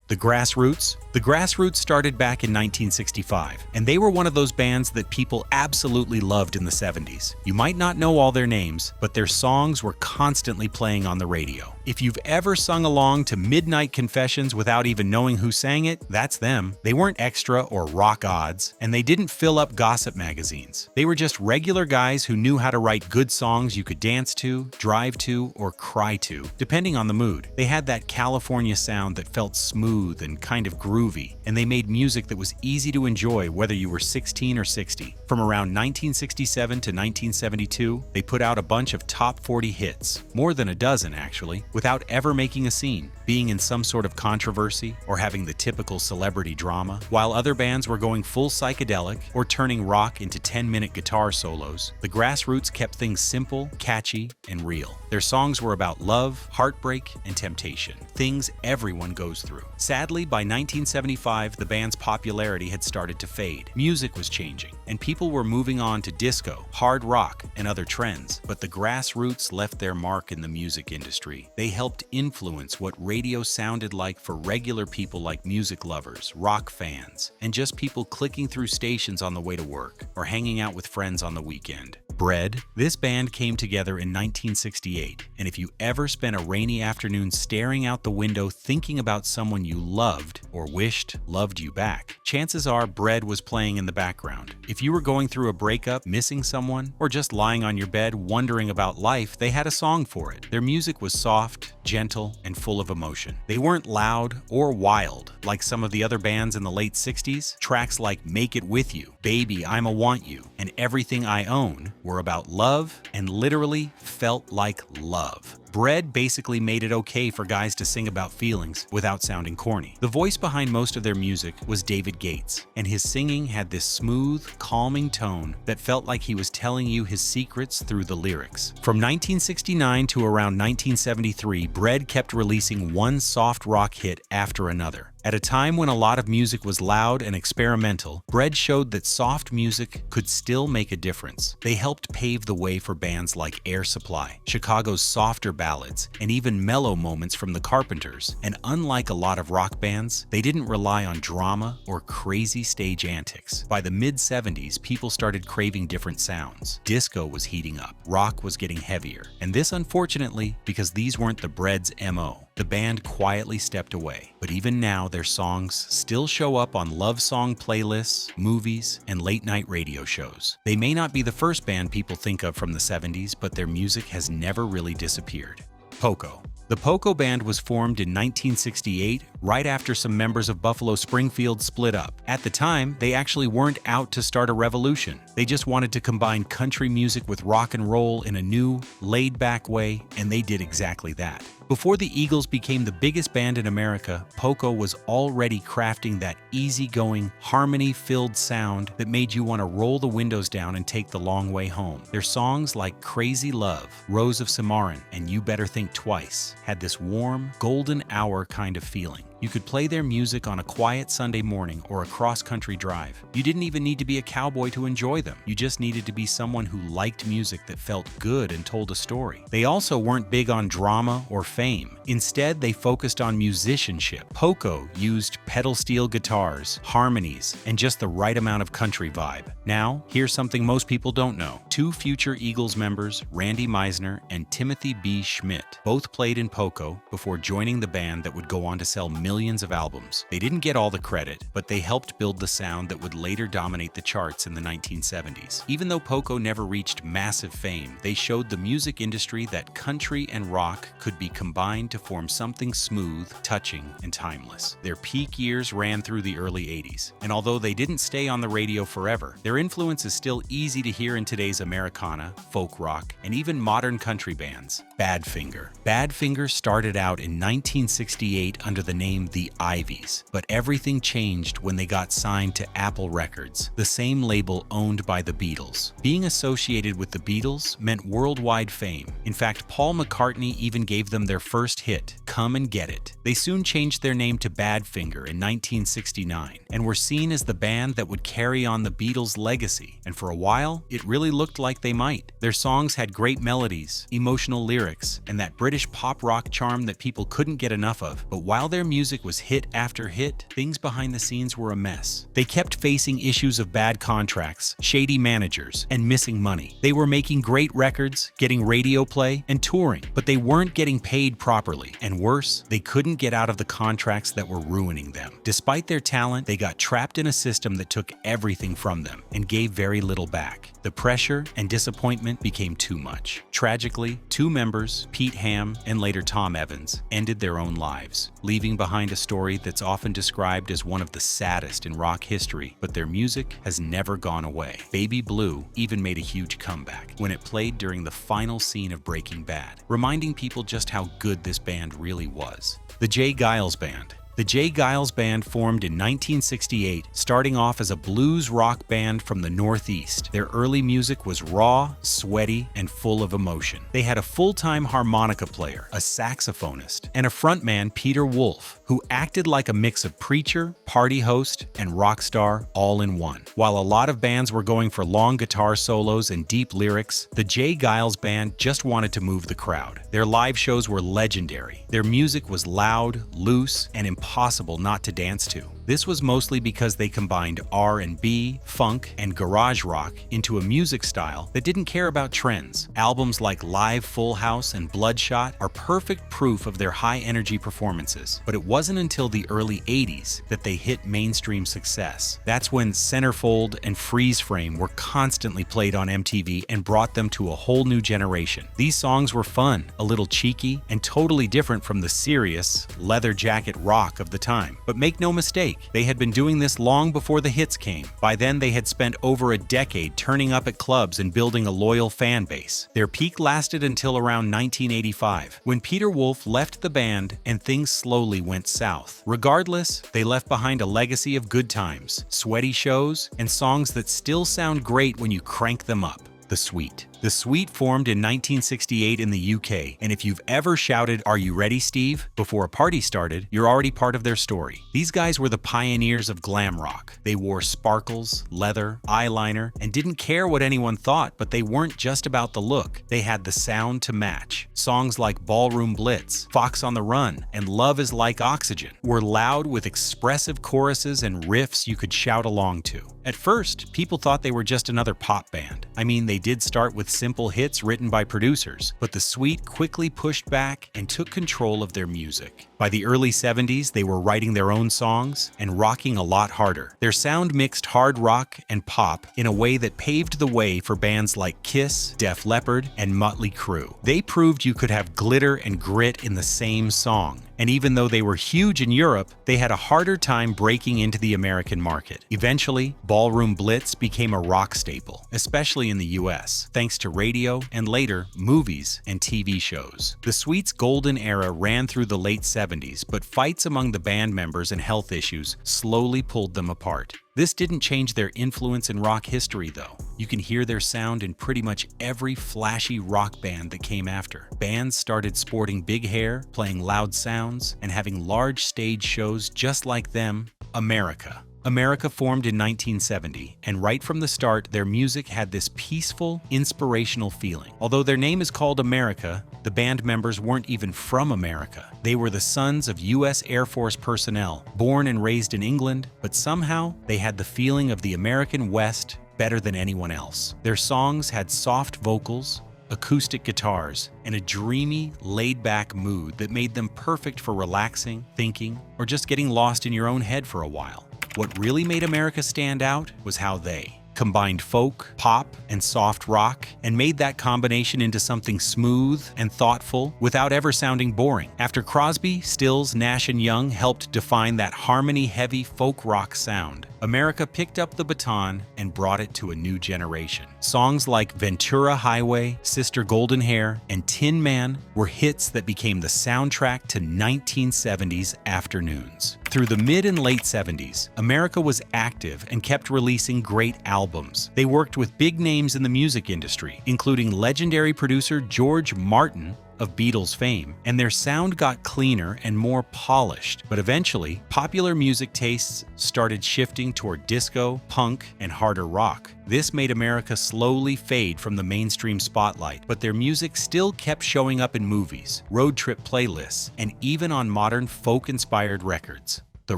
The Grassroots? The Grassroots started back in 1965, and they were one of those bands that people absolutely loved in the 70s. You might not know all their names, but their songs were constantly playing on the radio. If you've ever sung along to Midnight Confessions without even knowing who sang it, that's them. They weren't extra or rock odds, and they didn't fill up gossip magazines. They were just regular guys who knew how to write good songs you could dance to, drive to, or cry to, depending on the mood. They had that California sound that felt smooth and kind of groovy, and they made music that was easy to enjoy whether you were 16 or 60. From around 1967 to 1972, they put out a bunch of top 40 hits, more than a dozen actually, without ever making a scene, being in some sort of controversy, or having the typical celebrity drama. While other bands were going full psychedelic or turning rock into 10-minute guitar solos, the Grassroots kept things simple, catchy, and real. Their songs were about love, heartbreak, and temptation, things everyone goes through. Sadly, by 1975, the band's popularity had started to fade. Music was changing, and people were moving on to disco, hard rock, and other trends. But the Grassroots left their mark in the music industry. They helped influence what radio sounded like for regular people like music lovers, rock fans, and just people clicking through stations on the way to work or hanging out with friends on the weekend. Bread. This band came together in 1968, and if you ever spent a rainy afternoon staring out the window thinking about someone you loved or wished loved you back, chances are Bread was playing in the background. If you were going through a breakup, missing someone, or just lying on your bed wondering about life, they had a song for it. Their music was soft, gentle, and full of emotion. They weren't loud or wild like some of the other bands in the late 60s. Tracks like Make It With You, Baby, I'ma Want You, and Everything I Own were about love and literally felt like love. Bread basically made it okay for guys to sing about feelings without sounding corny. The voice behind most of their music was David Gates, and his singing had this smooth, calming tone that felt like he was telling you his secrets through the lyrics. From 1969 to around 1973, Bread kept releasing one soft rock hit after another. At a time when a lot of music was loud and experimental, Bread showed that soft music could still make a difference. They helped pave the way for bands like Air Supply, Chicago's softer ballads, and even mellow moments from the Carpenters. And unlike a lot of rock bands, they didn't rely on drama or crazy stage antics. By the mid-70s, people started craving different sounds. Disco was heating up, rock was getting heavier, and this unfortunately because these weren't the Bread's MO. The band quietly stepped away, but even now their songs still show up on love song playlists, movies, and late-night radio shows. They may not be the first band people think of from the 70s, but their music has never really disappeared. Poco. The Poco Band was formed in 1968, right after some members of Buffalo Springfield split up. At the time, they actually weren't out to start a revolution. They just wanted to combine country music with rock and roll in a new, laid-back way, and they did exactly that. Before the Eagles became the biggest band in America, Poco was already crafting that easygoing, harmony-filled sound that made you want to roll the windows down and take the long way home. Their songs like Crazy Love, Rose of Cimarron, and You Better Think Twice had this warm, golden hour kind of feeling. You could play their music on a quiet Sunday morning or a cross-country drive. You didn't even need to be a cowboy to enjoy them. You just needed to be someone who liked music that felt good and told a story. They also weren't big on drama or fame. Instead, they focused on musicianship. Poco used pedal steel guitars, harmonies, and just the right amount of country vibe. Now, here's something most people don't know. Two future Eagles members, Randy Meisner and Timothy B. Schmidt, both played in Poco before joining the band that would go on to sell millions of albums. They didn't get all the credit, but they helped build the sound that would later dominate the charts in the 1970s. Even though Poco never reached massive fame, they showed the music industry that country and rock could be combined to form something smooth, touching, and timeless. Their peak years ran through the early 80s, and although they didn't stay on the radio forever, their influence is still easy to hear in today's Americana, folk rock, and even modern country bands. Badfinger. Badfinger started out in 1968 under the name The Ivies, but everything changed when they got signed to Apple Records, the same label owned by the Beatles. Being associated with the Beatles meant worldwide fame. In fact, Paul McCartney even gave them their first hit, Come and Get It. They soon changed their name to Badfinger in 1969 and were seen as the band that would carry on the Beatles' legacy, and for a while, it really looked like they might. Their songs had great melodies, emotional lyrics, and that British pop rock charm that people couldn't get enough of. But while their music music was hit after hit, things behind the scenes were a mess. They kept facing issues of bad contracts, shady managers, and missing money. They were making great records, getting radio play, and touring, but they weren't getting paid properly. And worse, they couldn't get out of the contracts that were ruining them. Despite their talent, they got trapped in a system that took everything from them and gave very little back. The pressure and disappointment became too much. Tragically, two members, Pete Ham and later Tom Evans, ended their own lives, leaving behind a story that's often described as one of the saddest in rock history, but their music has never gone away. Baby Blue even made a huge comeback when it played during the final scene of Breaking Bad, reminding people just how good this band really was. The J. Geils Band. The J. Geils Band formed in 1968, starting off as a blues rock band from the Northeast. Their early music was raw, sweaty, and full of emotion. They had a full-time harmonica player, a saxophonist, and a frontman, Peter Wolf, who acted like a mix of preacher, party host, and rock star all in one. While a lot of bands were going for long guitar solos and deep lyrics, the J. Geils Band just wanted to move the crowd. Their live shows were legendary. Their music was loud, loose, and impossible not to dance to. This was mostly because they combined R&B, funk, and garage rock into a music style that didn't care about trends. Albums like Live Full House and Bloodshot are perfect proof of their high-energy performances, but it wasn't until the early 80s that they hit mainstream success. That's when Centerfold and Freeze Frame were constantly played on MTV and brought them to a whole new generation. These songs were fun, a little cheeky, and totally different from the serious, leather jacket rock of the time. But make no mistake, they had been doing this long before the hits came. By then, they had spent over a decade turning up at clubs and building a loyal fan base. Their peak lasted until around 1985, when Peter Wolf left the band and things slowly went south. Regardless, they left behind a legacy of good times, sweaty shows, and songs that still sound great when you crank them up. The Sweet. The Sweet formed in 1968 in the UK, and if you've ever shouted, "Are you ready, Steve?" before a party started, you're already part of their story. These guys were the pioneers of glam rock. They wore sparkles, leather, eyeliner, and didn't care what anyone thought, but they weren't just about the look. They had the sound to match. Songs like Ballroom Blitz, Fox on the Run, and Love is Like Oxygen were loud with expressive choruses and riffs you could shout along to. At first, people thought they were just another pop band. I mean, they did start with simple hits written by producers, but the Sweet quickly pushed back and took control of their music. By the early 70s, they were writing their own songs and rocking a lot harder. Their sound mixed hard rock and pop in a way that paved the way for bands like Kiss, Def Leppard, and Mötley Crüe. They proved you could have glitter and grit in the same song. And even though they were huge in Europe, they had a harder time breaking into the American market. Eventually, Ballroom Blitz became a rock staple, especially in the US, thanks to radio and later, movies and TV shows. The Sweet's golden era ran through the late 70s, but fights among the band members and health issues slowly pulled them apart. This didn't change their influence in rock history, though. You can hear their sound in pretty much every flashy rock band that came after. Bands started sporting big hair, playing loud sounds, and having large stage shows just like them. America. America formed in 1970, and right from the start, their music had this peaceful, inspirational feeling. Although their name is called America, the band members weren't even from America. They were the sons of U.S. Air Force personnel, born and raised in England, but somehow they had the feeling of the American West better than anyone else. Their songs had soft vocals, acoustic guitars, and a dreamy, laid-back mood that made them perfect for relaxing, thinking, or just getting lost in your own head for a while. What really made America stand out was how they combined folk, pop, and soft rock, and made that combination into something smooth and thoughtful without ever sounding boring. After Crosby, Stills, Nash & Young helped define that harmony-heavy folk rock sound, America picked up the baton and brought it to a new generation. Songs like Ventura Highway, Sister Golden Hair, and Tin Man were hits that became the soundtrack to 1970s afternoons. Through the mid and late 70s, America was active and kept releasing great albums. They worked with big names in the music industry, including legendary producer George Martin of Beatles fame, and their sound got cleaner and more polished. But eventually, popular music tastes started shifting toward disco, punk, and harder rock. This made America slowly fade from the mainstream spotlight, but their music still kept showing up in movies, road trip playlists, and even on modern folk-inspired records. The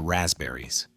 Raspberries.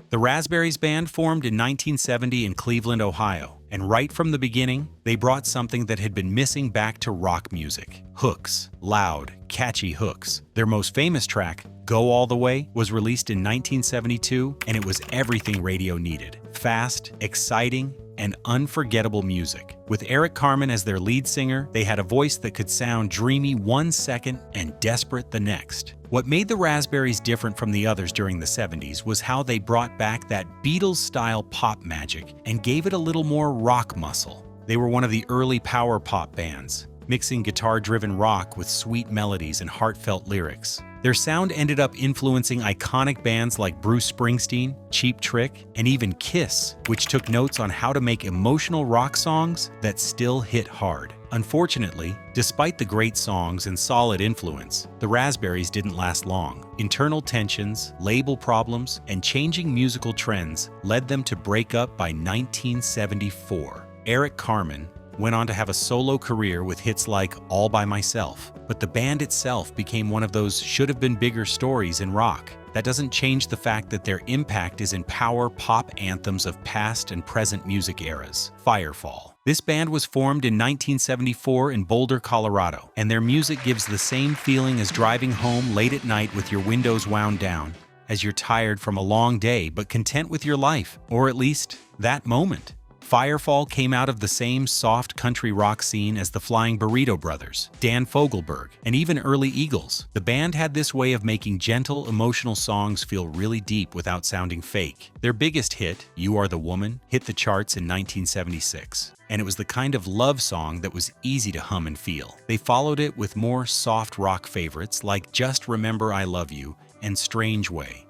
The Raspberries Band formed in 1970 in Cleveland, Ohio, and right from the beginning, they brought something that had been missing back to rock music: hooks, loud, catchy hooks. Their most famous track, Go All the Way, was released in 1972, and it was everything radio needed: fast, exciting, and unforgettable music. With Eric Carmen as their lead singer, they had a voice that could sound dreamy one second and desperate the next. What made the Raspberries different from the others during the 70s was how they brought back that Beatles-style pop magic and gave it a little more rock muscle. They were one of the early power pop bands, mixing guitar-driven rock with sweet melodies and heartfelt lyrics. Their sound ended up influencing iconic bands like Bruce Springsteen, Cheap Trick, and even Kiss, which took notes on how to make emotional rock songs that still hit hard. Unfortunately, despite the great songs and solid influence, the Raspberries didn't last long. Internal tensions, label problems, and changing musical trends led them to break up by 1974. Eric Carmen went on to have a solo career with hits like All By Myself, but the band itself became one of those should-have-been-bigger stories in rock. That doesn't change the fact that their impact is in power pop anthems of past and present music eras. Firefall. This band was formed in 1974 in Boulder, Colorado, and their music gives the same feeling as driving home late at night with your windows wound down, as you're tired from a long day but content with your life, or at least that moment. Firefall came out of the same soft country rock scene as the Flying Burrito Brothers, Dan Fogelberg, and even early Eagles. The band had this way of making gentle, emotional songs feel really deep without sounding fake. Their biggest hit, You Are the Woman, hit the charts in 1976, and it was the kind of love song that was easy to hum and feel. They followed it with more soft rock favorites like Just Remember I Love You and Strange Way,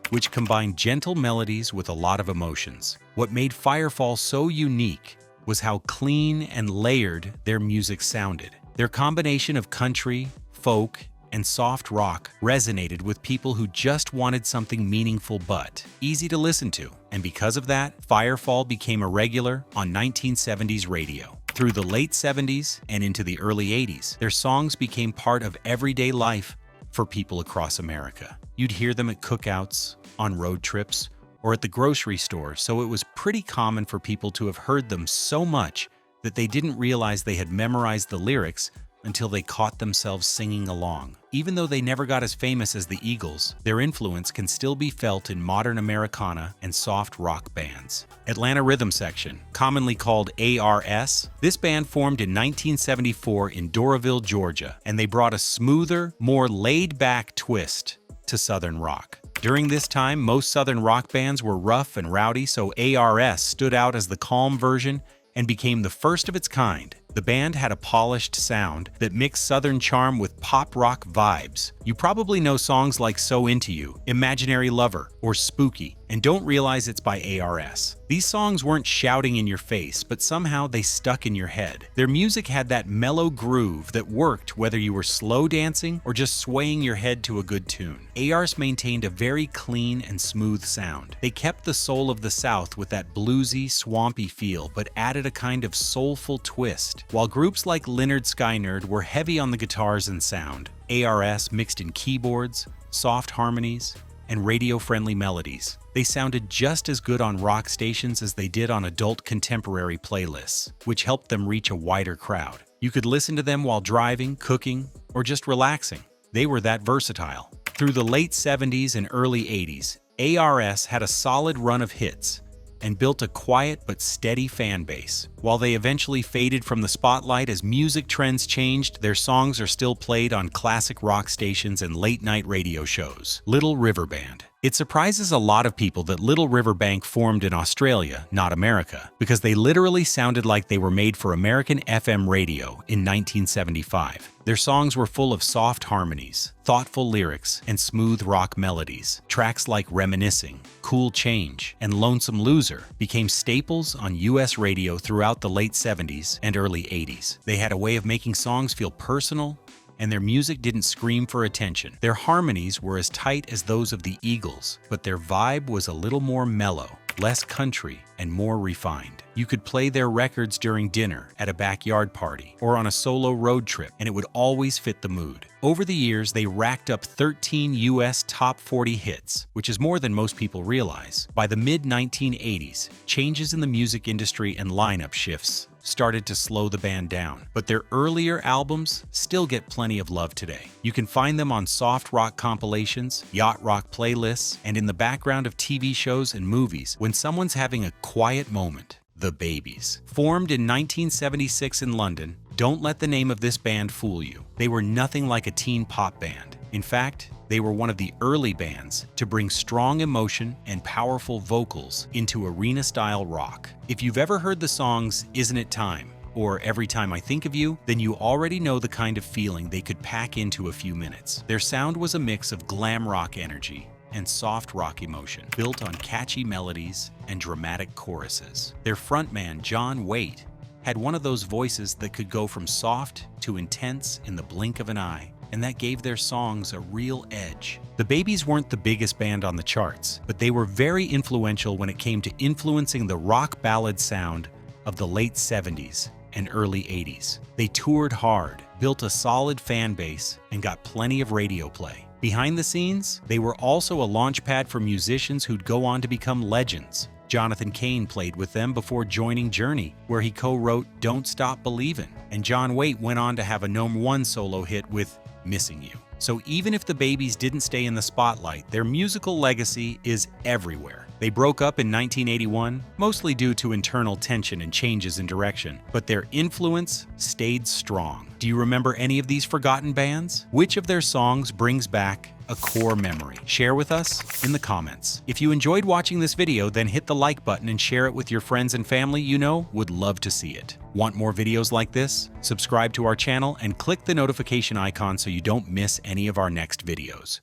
which combined gentle melodies with a lot of emotions. What made Firefall so unique was how clean and layered their music sounded. Their combination of country, folk, and soft rock resonated with people who just wanted something meaningful but easy to listen to. And because of that, Firefall became a regular on 1970s radio. Through the late 70s and into the early 80s, their songs became part of everyday life for people across America. You'd hear them at cookouts, on road trips, or at the grocery store, so it was pretty common for people to have heard them so much that they didn't realize they had memorized the lyrics until they caught themselves singing along. Even though they never got as famous as the Eagles, their influence can still be felt in modern Americana and soft rock bands. Atlanta Rhythm Section, commonly called ARS, this band formed in 1974 in Doraville, Georgia, and they brought a smoother, more laid-back twist to Southern rock. During this time, most Southern rock bands were rough and rowdy, so ARS stood out as the calm version and became the first of its kind. The band had a polished sound that mixed Southern charm with pop rock vibes. You probably know songs like So Into You, Imaginary Lover, or Spooky, and don't realize it's by ARS. These songs weren't shouting in your face, but somehow they stuck in your head. Their music had that mellow groove that worked whether you were slow dancing or just swaying your head to a good tune. ARS maintained a very clean and smooth sound. They kept the soul of the South with that bluesy, swampy feel, but added a kind of soulful twist. While groups like Lynyrd Skynyrd were heavy on the guitars and sound, ARS mixed in keyboards, soft harmonies, and radio-friendly melodies. They sounded just as good on rock stations as they did on adult contemporary playlists, which helped them reach a wider crowd. You could listen to them while driving, cooking, or just relaxing. They were that versatile. Through the late 70s and early 80s, ARS had a solid run of hits and built a quiet but steady fan base. While they eventually faded from the spotlight as music trends changed, their songs are still played on classic rock stations and late-night radio shows. Little River Band. It surprises a lot of people that Little River Band formed in Australia, not America, because they literally sounded like they were made for American FM radio in 1975. Their songs were full of soft harmonies, thoughtful lyrics, and smooth rock melodies. Tracks like Reminiscing, Cool Change, and Lonesome Loser became staples on US radio throughout the late 70s and early 80s. They had a way of making songs feel personal and their music didn't scream for attention. Their harmonies were as tight as those of the Eagles, but their vibe was a little more mellow, less country, and more refined. You could play their records during dinner, at a backyard party, or on a solo road trip, and it would always fit the mood. Over the years, they racked up 13 US top 40 hits, which is more than most people realize. By the mid-1980s, changes in the music industry and lineup shifts started to slow the band down, but their earlier albums still get plenty of love today. You can find them on soft rock compilations, yacht rock playlists, and in the background of TV shows and movies when someone's having a quiet moment. The Babies. Formed in 1976 in London, don't let the name of this band fool you. They were nothing like a teen pop band. In fact, they were one of the early bands to bring strong emotion and powerful vocals into arena-style rock. If you've ever heard the songs Isn't It Time? Or Every Time I Think of You, then you already know the kind of feeling they could pack into a few minutes. Their sound was a mix of glam rock energy and soft rock emotion, built on catchy melodies and dramatic choruses. Their frontman, John Waite, had one of those voices that could go from soft to intense in the blink of an eye, and that gave their songs a real edge. The Babies weren't the biggest band on the charts, but they were very influential when it came to influencing the rock ballad sound of the late 70s and early 80s. They toured hard, built a solid fan base, and got plenty of radio play. Behind the scenes, they were also a launchpad for musicians who'd go on to become legends. Jonathan Cain played with them before joining Journey, where he co-wrote Don't Stop Believin', and John Waite went on to have a #1 solo hit with Missing You. So even if the Babies didn't stay in the spotlight, their musical legacy is everywhere. They broke up in 1981, mostly due to internal tension and changes in direction, but their influence stayed strong. Do you remember any of these forgotten bands? Which of their songs brings back a core memory? Share with us in the comments. If you enjoyed watching this video, then hit the like button and share it with your friends and family you know would love to see it. Want more videos like this? Subscribe to our channel and click the notification icon so you don't miss any of our next videos.